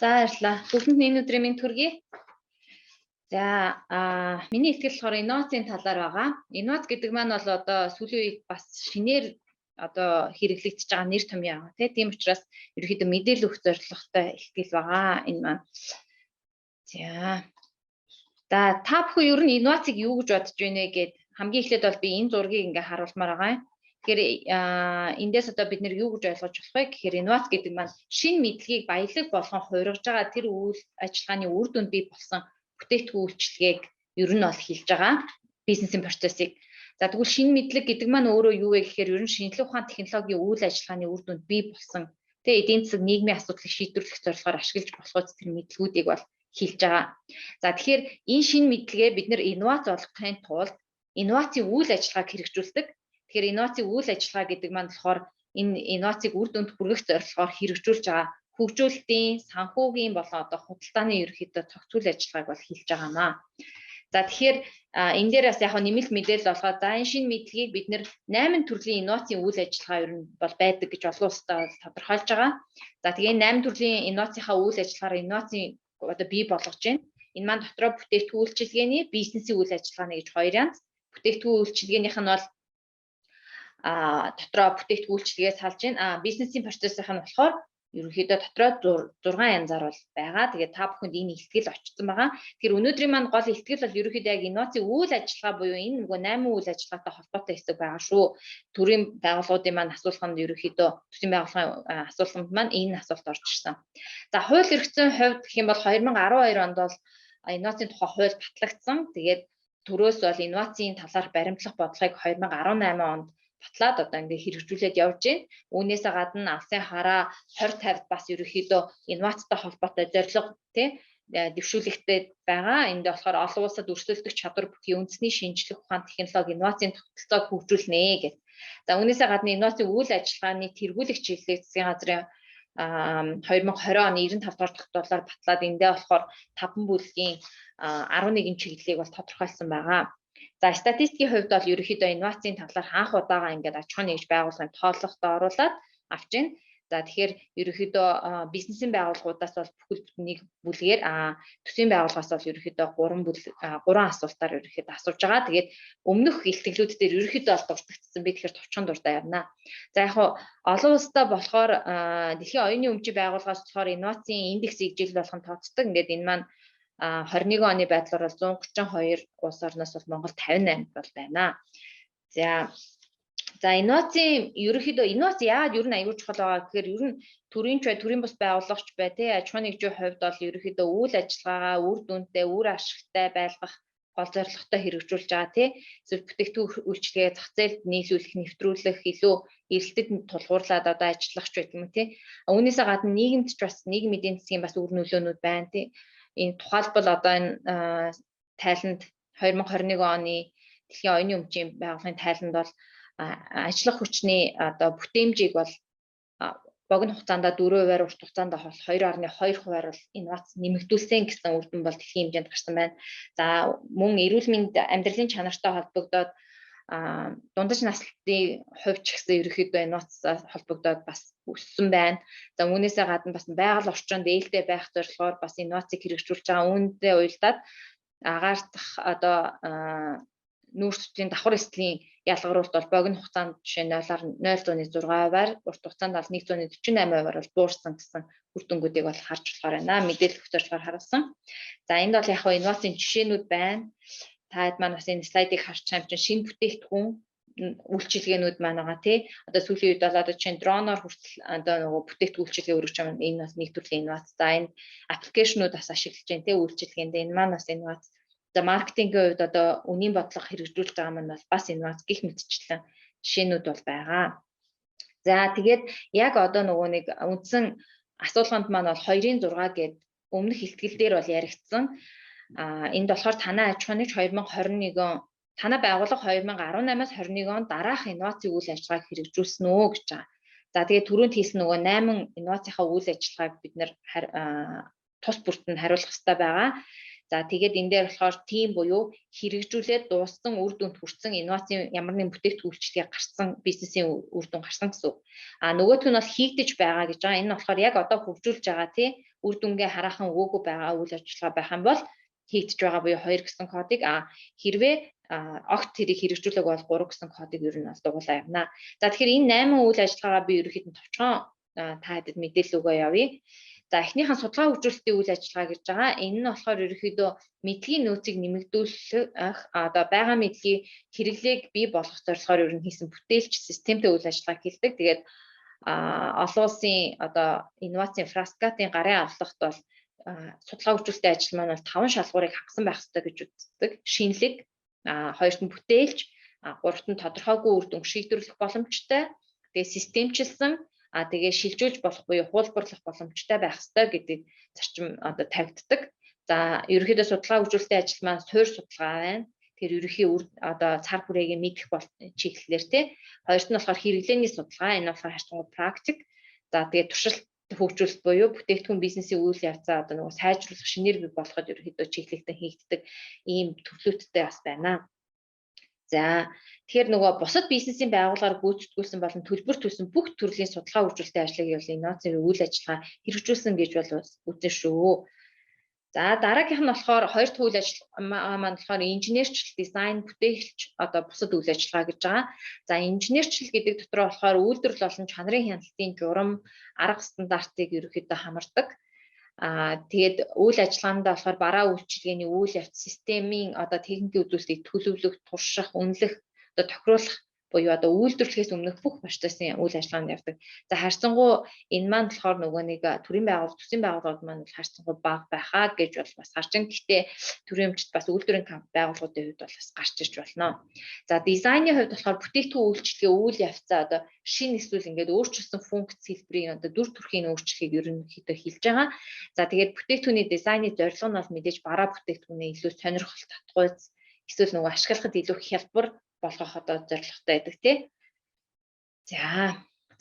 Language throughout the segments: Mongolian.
За баярлалаа. Бүгдэнд энэ өдрийн минь төргий. За миний ихтгэл болохоор инновацийн талаар байгаа. Инновац гэдэг маань бол одоо сүүлийн үед бас шинээр одоо хэрэглэгдэж байгаа нэр томьёо аа. Тийм учраас ерөнхийдөө мэдээлэл өгөх зорилготой ихтгэл байгаа энэ маань. За та бүхэн ер нь инновацийг юу гэж бодож байна гэд хамгийн эхлээд бол би энэ зургийг ингээ харуулмаар байгаа юм. Тэгэхээр эндээс одоо бид нэр юу гэж ойлгож болох вэ гэхээр инновац гэдэг маань шинэ мэдлэгийг баялаг болгон хувиргаж байгаа тэр үйл ажиллагааны үр дүнд бий болсон бүтээгдэхүүн үйлчилгээг ер нь бол хэлж байгаа бизнесийн процессыг. За тэгвэл шинэ мэдлэг гэдэг маань өөрөө юу вэ гэхээр ер нь шинжлэх ухаан технологийн үйл ажиллагааны үр дүнд бий болсон эдийн засаг нийгмийн асуудлыг шийдвэрлэх зорилгоор ашиглаж болох үс тэр мэдлгүүдийг бол хэлж байгаа. За тэгэхээр энэ шинэ мэдлэгээ бид нэр инновац болгохын тулд инновацийн үйл ажиллагааг хэрэгжүүлдэг. Тэгэхээр инновацийн үйл ажиллагаа гэдэг маань болохоор энэ инновацийг үр дүнд хүргэх зорилгоор хэрэгжүүлж байгаа хөгжүүлэлтийн, санхүүгийн болон одоо худалдааны ерөнхийдөө тогтвол ажиллагааг бол хэлж байгаамаа. За тэгэхээр энэ дээр бас яг нэмэлт мэдээлэл олгоод за энэ шинэ мэдлэгийг бид нэр 8 төрлийн инновацийн үйл ажиллагаа ер нь бол байдаг гэж олон улстай тодорхойлж байгаа. За тэгээ 8 төрлийн инновацийнхаа үйл ажиллагаараа инновацийн одоо бий болгож байна. Энэ маань дотроо бүтээгдэхүүн үйлчилгээний, бизнесийн үйл ажиллагааны гэж хоёр янз. Бүтээгдэхүүн үйлчилгээнийх нь бол дотроо бүтээгдэхүүн үйлчилгээ салж байна. Бизнесийн процессийнх нь болохоор ерөнхийдөө дотроо 6 янзаар бол байгаа. Тэгээд та бүхэнд энэ ихтгэл очсон байгаа. Тэгэхээр өнөөдрийн маань гол ихтгэл бол ерөнхийдөө яг инновацийн үйл ажиллагаа буюу энэ нөгөө 8 үйл ажиллагаатай холбоотой хэсэг байгаа шүү. Төрийн байгууллагуудын маань асуулганд ерөнхийдөө төсвийн байгууллагын асуулганд маань энэ асуулт орж ирсэн. За хууль эрхцэн хувьд гэх юм бол 2012 онд бол инновацийн тухай хууль батлагдсан. Тэгээд төрөөс бол инновацийн талаар баримтлах бодлогыг 2018 онд батлаад одоо ингээ хэрэгжүүлээд явж байна. Үүнээс гадна алсын хараа 2050-д бас ерөнхийдөө инновацтай холбоотой зорилго дэвшүүлэгтэй байгаа. Энд болохоор олон улсад өрсөлдөх чадвар бүхий үндэсний шинжлэх ухаан технологи инновацийн тогтолцоог хөгжүүлнэ гэж. За үүнээс гадна инновацийн үйл ажиллагааны тэргүүлэх чиглэлийг засгийн газрын 2020 оны 95 дугаар тогтоолоор батлаад эндээ болохоор 5 бүлгийн 11 чиглэлийг бол тодорхойлсон байгаа. За статистикийн хувьд бол ерөнхийдөө инновацийн талаар анх удаага ингээд аж ахуйн нэгж байгууллагын тооллогот оруулаад авч байна. За тэгэхээр ерөнхийдөө бизнесийн байгууллагуудаас бол бүхэл бүтнийг бүлгээр төсвийн байгууллагаас бол ерөнхийдөө 3 асуултаар ерөнхийдөө асууж байгаа. Тэгээд өмнөх илтгэлүүд дээр ерөнхийдөө бол дурддагдсан. Би тэгэхээр товчхон дуртай явна. За яг олон улстай болохоор дэлхийн оюуны өмчийн байгууллагаас болохоор инновацийн индексийг жил болгон тооцдог. Ингээд энэ маань 21 оны байдлаар бол 132 улс орноос бол Монгол 58 бол байна. За инновацийн ерөнхийдөө инновац яагаад ер нь аюул чухал байгаа гэхээр ер нь төрийн бус байгууллагч бай аж ахуйн нэгжийн хувьд бол ерөнхийдөө үйл ажиллагаагаа үр дүнтэй, үр ашигтай байлгах гол зорилготой хэрэгжүүлж байгаа эсвэл бүтээгдэхүүн үйлчилгээ зах зээлд нийлүүлэх, нэвтрүүлэх, илүү эрэлтэд тулгуурлаад одоо ажиллах ч гэдэг юм Үүнээс гадна нийгэмд ч бас нийгмийн эдийн засгийн бас үр нөлөөнүүд байна Энэ тухайлбал одоо энэ тайланд 2021 оны дэлхийн оюуны өмчийн байгууллагын тайланд бол ажиллах хүчний одоо бүтээмжийг бол богино хугацаанд 4%-аар урт хугацаанд бол 2.2%-аар бол инновац нэмэгдүүлсэн гэсэн үр дүн бол дэлхийн хэмжээнд гарсан байна. За мөн эрүүл мэнд амьдралын чанартай холбогдоод дундаж наслтын хувьч гэсэн ерөнхийдөө инновацтай холбогдоод бас өссөн байна. За үүнээсээ гадна бас байгаль орчинд ээлтэй байх зорилгоор бас инновацийг хэрэгжүүлж байгаа. Үүнтэй уялдаад агаардах одоо нүүрс төсвийн давхар эслийн ялгаруулалт бол богино хугацаанд жишээ нь 0.6%-аар урт хугацаанд бол 148%-аар бол буурсан гэсэн үр дүнгуудыг бол харж болохоор байна. Мэдээлэл өгч зорилгоор харуулсан. За энд бол яг инновацийн жишээнүүд байна. Таад маань бас энэ слайдыг харж байгаа юм чинь шинэ бүтээгдэхүүн үйлчилгээнүүд маань байгаа Одоо сүүлийн үед бол одоо чинь дроноор хүртэл одоо нөгөө бүтээгдэхүүн үйлчилгээ өргөж байгаа юм. Энэ бас нэг төрлийн инновац. За энэ аппликейшнүүд бас ашиглаж байна үйлчилгээнд. Энэ маань бас инновац. За маркетингийн хувьд одоо үнийн бодлого хэрэгжүүлж байгаа маань бол бас инновац гих мэтчлэн жишээнүүд бол байгаа. За тэгээд яг одоо нөгөө нэг үндсэн асуулганд маань бол 2-6 гээд өмнөх ихтгэл дээр бол яригдсан. Энд болохоор танай аж ахуйн нэгж 2021 танай байгууллага 2018-аас 21 онд дараах инновацийн үйл ажиллагааг хэрэгжүүлсэн үү гэж байгаа. За тэгээд түрүүнд хийсэн нөгөө 8 инновацийнхаа үйл ажиллагааг бид нэр тус бүртэнд хариулах хэрэгтэй байгаа. За тэгээд энэ дээр болохоор тим буюу хэрэгжүүлээд дууссан үр дүнд хүрсэн инновацийн ямар нэгэн бүтээгдэхүүн үйлчилгээ гарсан бизнесийн үр дүн гарсан гэсэн үг. Нөгөөх нь бол хийгдэж байгаа гэж байгаа. Энэ нь болохоор яг одоо хөгжүүлж байгаа үр дүнгээ хараахан өгөөгүй байгаа үйл ажиллагаа байх юм бол хийгдэж байгаа буюу 2 гэсэн кодыг хэрвээ огт тэрийг хэрэгжүүлэх бол 3 гэсэн кодыг ер нь бол дугуулаа явна. За тэгэхээр энэ 8 үйл ажиллагаагаа би ерөнхийдөө товчхон та хэдэд мэдээлэл өгөө явъя. За эхнийхэн судалгаа хөгжүүлэлтийн үйл ажиллагаа гэж байгаа. Энэ нь болохоор ерөнхийдөө мэдлэгийн нөөцийг нэмэгдүүлэх одоо байгаа мэдлэгийн хэрэглээг бий болгох зорилгоор ер нь хийсэн бүтээлч системтэй үйл ажиллагааг хэлдэг. Тэгээд олон улсын одоо инновацийн Фраскатын гарын авлагт бол судалгаа хөгжүүлэлтийн ажил маань бол 5 шалгуурыг хангасан байх ёстой гэж үздэг. Шинэлэг, хоёрт нь бүтээлч, гуравт нь тодорхойгүй үр дүн шийдвэрлэх боломжтой, тэгээ системчилсан, тэгээ шилжүүлж болох буюу хуулбарлах боломжтой байх ёстой гэдэг зарчим одоо тавигддаг. За ерөнхийдөө судалгаа хөгжүүлэлтийн ажил маань суурь судалгаа байна. Тэгэхээр ерөнхий одоо цар хүрээгээ мэдэх чиглэлээр тий. Хоёрт нь болохоор хэрэглээний судалгаа, энэ болохоор харьцангуй практик. За тэгээ туршилт хөгжүүлэлт буюу бүтээгдэхүүн бизнесийн үйл явцаа одоо нөгөө сайжруулах, шинээр бий болгоход ерөнхийдөө чиглэлтэй хийгддэг ийм төрлүүдтэй бас байна. За тэгэхээр нөгөө бусад бизнесийн байгууллагаар гүйцэтгүүлсэн болон төлбөр төлсөн бүх төрлийн судалгаа хөгжүүлэлтийн ажлыг бол инновацийн үйл ажиллагаа хэрэгжүүлсэн гэж бол үзнэ шүү. За дараагийнх нь болохоор хоёр дахь үйл ажиллагаа маань болохоор инженерчил, дизайн, бүтээлч одоо бусад үйл ажиллагаа гэж байгаа. За инженерчил гэдэг дотор болохоор үйлдвэрлэл болон чанарын хяналтын журам, арга стандартыг ерөнхийдөө хамардаг. Тэгээд үйл ажиллагаанд болохоор бараа үйлчилгээний үйл явц системийн одоо техникийн үзүүлэлтийг төлөвлөх, турших, үнэлэх, одоо тохируулах буюу одоо үйлдвэрлэхээс өмнөх бүх процессын үйл ажиллагаанд явдаг. За харьцангуй энэ маань болохоор нөгөө нэг төрийн байгууллага, төсвийн байгууллагууд маань харьцангуй бага байхаа гэж бол бас гарч ин. Гэхдээ төрийн өмчт бас үйлдвэрийн байгууллагуудын хувьд бол бас гарч ирж болно. За дизайны хувьд болохоор бүтээгдэхүүн үйлчилгээ, үйл явцаа одоо шинэ эсвэл ингээд өөрчилсөн функц хэлбэрийн одоо дүр төрхийн өөрчлөлийг ерөнхийдөө хэлж байгаа. За тэгээд бүтээгдэхүүний дизайны зорилго нь бол мэдээж бараа бүтээгдэхүүнээ илүү сонирхол татгуйц эсвэл нөгөө ашиглахад илүү хялбар болгох одоо зорилготой байдаг тий.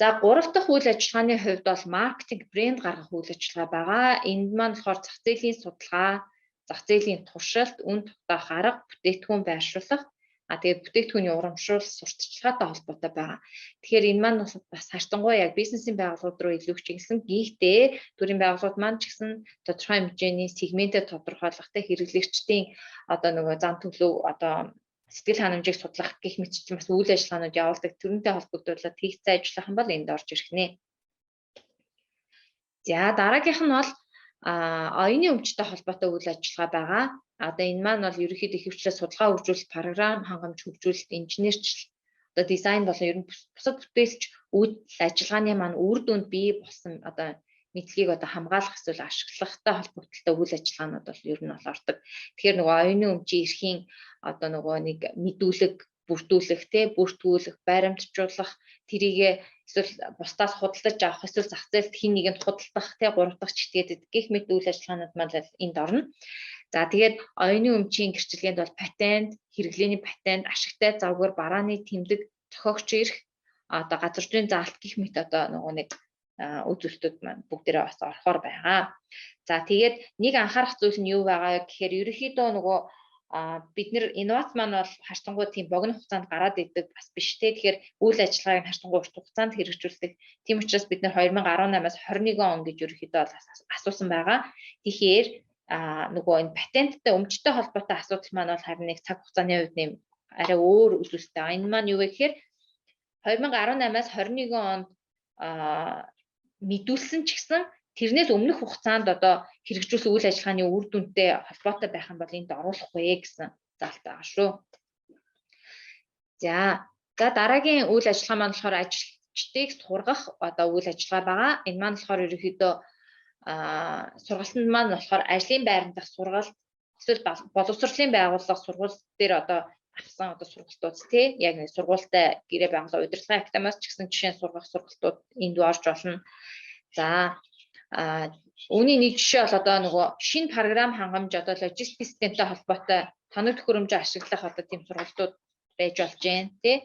За гурав дахь үйл ажиллагааны хувьд бол маркетинг, брэнд гаргах үйл ажиллагаа байгаа. Энд маань болохоор зах зээлийн судалгаа, зах зээлийн туршилт, үн тогтоох арга, бүтээгдэхүүн байршуулах, тэгээд бүтээгдэхүүний урамшуул, сурталчилгаатай холбоотой байгаа. Тэгэхээр энэ маань бас харьцангуй яг бизнесийн байгууллагууд руу илүү чиглэсэн. Гэхдээ төрийн байгууллагууд маань ч гэсэн тодорхой хэмжээний сегментэд тодорхойлохтой хэрэглэгчдийн одоо нөгөө зам төлөв одоо сэтгэл ханамжийг судлах гэх мэт ч бас үйл ажиллагаанууд явуулдаг. Төрөнтэй холбогдуулаад хийгцэн ажиллах юм бол энд орж ирэх нэ. За дараагийнх нь бол оюуны өмчтэй холбоотой үйл ажиллагаа байгаа. Одоо энэ маань бол ерөнхийдөө ихэвчлэн судалгаа хөгжүүлэлт, програм хангамж хөгжүүлэлт, инженерчил, одоо дизайн болон ер нь бусад бүтээлч үйл ажиллагааны маань үр дүнд бий болсон одоо мэдлэгийг одоо хамгаалах эсвэл ашиглахтай холбогдлолтой үйл ажиллагаанууд бол ер нь бол ордог. Тэгэхээр нөгөө оюуны өмчийн эрхийн одоо нөгөө нэг мэдүүлэг, бүрдүүлэх, бүртгүүлэх, баримтжуулах, тэрийгэ эсвэл бусдаас худалдаж авах, эсвэл зах зээлд хин нэгэнд худалдах, гурав дахь чиглэлд гэх мэт үйл ажиллагаанууд маань энд орно. За тэгээд оюуны өмчийн гэрчлэгээнд бол патент, хэрэглээний патент, ашигтай завгар, барааны тэмдэг, зохиогч эрх, одоо газар зүйн заалт гэх мэт одоо нөгөө нэг үзүүлэлтүүд маань бүгдээрээ бас орохоор байгаа. За тэгээд нэг анхаарах зүйл нь юу байгаа гэхээр ерөнхийдөө нөгөө бид нэр инновац маань бол харьцангуй тийм богино хугацаанд гараад идэг бас биш те. Тэгэхээр үйл ажиллагааг харьцангуй урт хугацаанд хэрэгжүүлдэг. Тийм учраас бид нэр 2018-аас 21 он гэж ерөнхийдөө асуусан байгаа. Тэгэхээр нөгөө энэ патенттай өмчтэй холбоотой асуудал маань бол харин нэг цаг хугацааны хувьд нэм арай өөр үзүүлэлттэй. Энэ маань юу вэ гэхээр 2018-аас 21 онд мэдүүлсэн ч гэсэн тэрнээс өмнөх хугацаанд одоо хэрэгжүүлсэн үйл ажиллагааны үр дүнтэй холбоотой байх юм бол энд оруулахгүй гэсэн заалт байгаа шүү. За дараагийн үйл ажиллагаа маань болохоор ажилчдыг сургах одоо үйл ажиллагаа байгаа. Энэ маань болохоор ерөнхийдөө сургалтанд маань болохоор ажлын байранд дах сургалт эсвэл боловсролын байгууллага сургалт дээр одоо авсан одоо сургалтууд тий яг нэг сургуультай гэрээ байгууллага удирдлагын академиас ч гэсэн жишээ сургах сургалтууд энд орж болно. За үүний нэг жишээ бол одоо нөгөө шинэ програм хангамж одоо логистик системтэй холбоотой тоног төхөөрөмжөө ашиглах одоо тийм сургалтууд байж болж байна тий.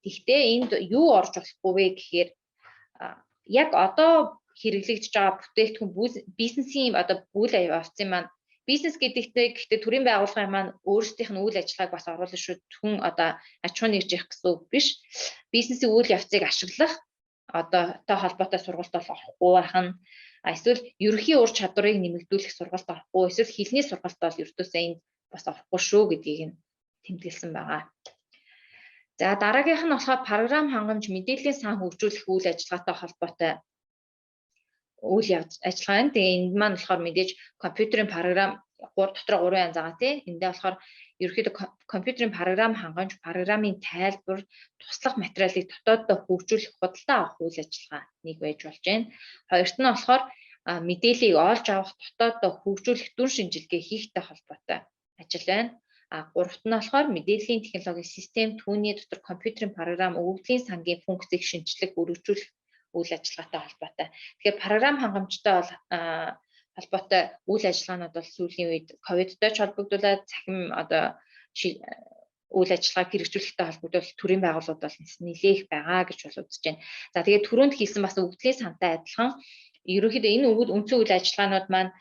Гэхдээ энд юу орж болохгүй вэ гэхээр яг одоо хэрэглэгдэж байгаа бүтээгдэхүүн бизнесийн одоо үйл явцын маань бизнес гэдэгтээ гэхдээ төрийн байгууллагын маань өөрсдийнх нь үйл ажиллагааг бас оруулах шүү. Хүн одоо аж ахуйн нэгжих гэсэн үг биш. Бизнесийн үйл явцыг ашиглах одоо холбоотой сургалт бол орохгүй байх нь. Эсвэл ерөнхий ур чадварыг нэмэгдүүлэх сургалт орохгүй, эсвэл хэлний сургалт бол ердөөсөө энд бас орохгүй шүү гэдгийг нь тэмдэглэсэн байгаа. За дараагийнх нь болохоор програм хангамж мэдээллийн сан хөгжүүлэх үйл ажиллагаатай холбоотой үйл ажиллагаа нь. Тэгээ энд маань болохоор мэдээж компьютерийн програм дотор 3 янз байгаа тийм. Эндээ болохоор ерөнхийдөө компьютерийн програм хангамж, програмын тайлбар, туслах материалыг дотооддоо хөгжүүлэх худалдаа авах үйл ажиллагааг байж болж байна. Хоёрт нь болохоор мэдээллийг олж авах, дотооддоо хөгжүүлэх дүн шинжилгээ хийхтэй холбоотой ажил байна. Гуравт нь болохоор мэдээллийн технологийн систем түүний дотор компьютерийн програм өвөгдлийн сангийн функцийг шинжлэх, өргөжүүлэх үйл ажиллагаатай холбоотой. Тэгэхээр програм хангамжтай бол холбоотой үйл ажиллагаанууд бол сүүлийн үед ковидтой ч холбогдуулаад цахим үйл ажиллагааг хэрэгжүүлэхтэй холбогдвол төрийн байгууллагууд бол нэлээх байгаа гэж бол үзэж байна. За тэгээд түрүүнд хийсэн бас өвөгдлийн сантай адилхан ерөнхийдөө энэ үндсэн үйл ажиллагаанууд маань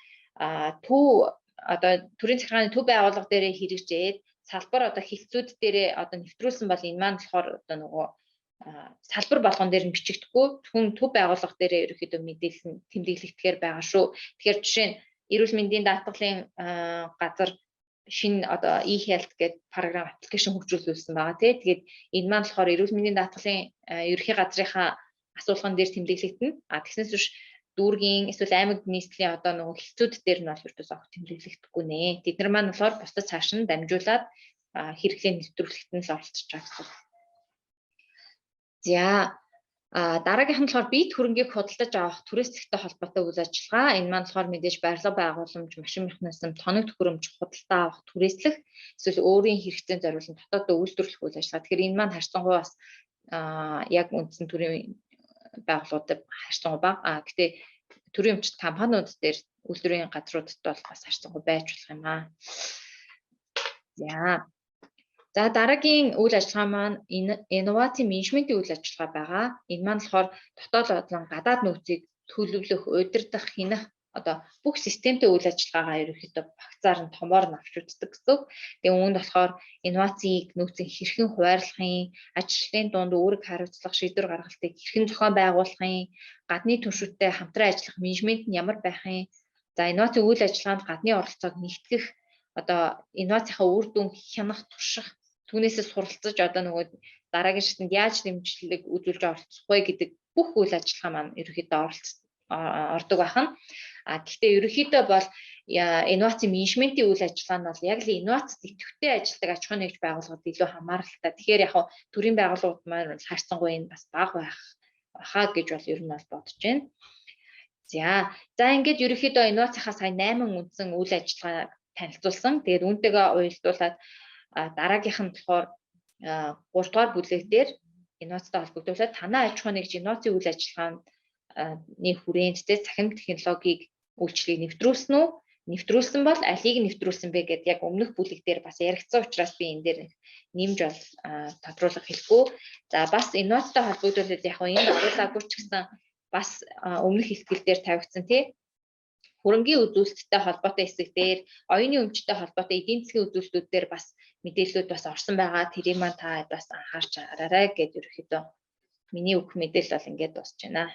төрийн захиргааны төв байгууллага дээрээ хэрэгжээд салбар хэлтсүүд дээрээ нэвтрүүлсэн бол энэ маань болохоор салбар болгон дээр нь бичигдэхгүй зөвхөн төв байгууллага дээрээ ерөнхийдөө мэдээлэл нь тэмдэглэгдэхээр байгаа шүү. Тэгэхээр жишээ нь эрүүл мэндийн даатгалын газар шинэ e-health гэдэг програм аппликейшн хөгжүүлсэн байгаа тий. Тэгээд энэ маань болохоор эрүүл мэндийн даатгалын ерөнхий газрынхаа асуулган дээр тэмдэглэгдэнэ. Тэгснээс биш дүүргийн эсвэл аймаг нийслэлийн хэлтсүүд дээр нь бол ердөөс тэмдэглэгдэхгүй нэ. Тэд нар маань болохоор бусдад цааш нь дамжуулаад хэрэглээ нэвтрүүлэхэд нь л оролцож байгаа гэсэн. За дараагийнх нь болохоор бие хөрөнгийг худалдаж авах түрээсэлтэй холбоотой үйл ажиллагаа. Энэ маань болохоор мэдээж барилга байгууламж, машин механизм, тоног төхөөрөмж худалдаа авах, түрээслэх, эсвэл өөрийн хэрэгцээнд зориулсан дотооддоо үйлдвэрлэх үйл ажиллагаа. Тэгэхээр энэ маань харьцангуй бас яг үндсэн төрийн байгууллагуудад харьцангуй бага. Гэтээ төрийн өмчт компаниуд дээр үйлдвэрийн газруудад бол бас харьцангуй байж болох юм аа. За дараагийн үйл ажиллагаа маань инновацийн менежментийн үйл ажиллагаа байгаа. Энэ маань болохоор дотоод гадаад нөөцийг төлөвлөх, удирдах, хянах бүх системтэй үйл ажиллагаагаа ерөнхийдөө багцаар нь томоор нь авч үздэг гэсэн. Тэгээ үүнд болохоор инновацийг нөөцийн хэрхэн хуваарлахын, ажилтны дунд үүрэг хариуцлага шийдвэр гаргалтыг хэрхэн зохион байгуулахын, гадны түншүүдтэй хамтран ажиллах менежмент нь ямар байхын, за инновацийн үйл ажиллагаанд гадны оролцоог нэгтгэх, инновацийнхаа үр дүн хянах, турших, түүнээсээ суралцаж дараагийн шатнд яаж дэмжлэг үзүүлж оролцох вэ гэдэг бүх үйл ажиллагаа маань ерөнхийдөө ордог байна. Гэхдээ ерөнхийдөө бол инновацийн менежментийн үйл ажиллагаа нь бол яг л инновацид идэвхтэй ажилладаг аж ахуйн нэгж байгууллагад илүү хамааралтай. Тэгэхээр яг төрийн байгууллагууд маань харьцангуй энэ бас бага байхаа гэж бол ер нь бол бодож байна. За ингээд ерөнхийдөө инновацийнхаа сая 8 үндсэн үйл ажиллагааг танилцуулсан. Тэгээд үүнтэйгээ уялдуулаад дараагийнх нь болохоор 3 дугаар бүлэг дээр инновацтай холбогдуулаад танай аж ахуйн нэгж инновацийн үйл ажиллагааны хүрээнд цахим технологиг үйлчлэгийг нэвтрүүлсэн үү? Нэвтрүүлсэн бол алийг нэвтрүүлсэн бэ гэдээ яг өмнөх бүлэг дээр бас яригдсан учраас би энэ дээр нэмж бол тодруулах хэлэхгүй. За бас инновацтай холбогдуулаад яг энэ байгууллагууд ч гэсэн бас өмнөх хэлтгэл дээр тавигдсан тий. Хөрөнгийн үзүүлэлттэй холбоотой хэсэг дээр, оюуны өмчтэй холбоотой эдийн засгийн үзүүлэлтүүд дээр бас мэдээллүүд бас орсон байгаа. Тэрийг маань та бас анхаарч хараарай гэж ерөөхдөө миний өгөх мэдээлэл бол ингээд дуусч байна.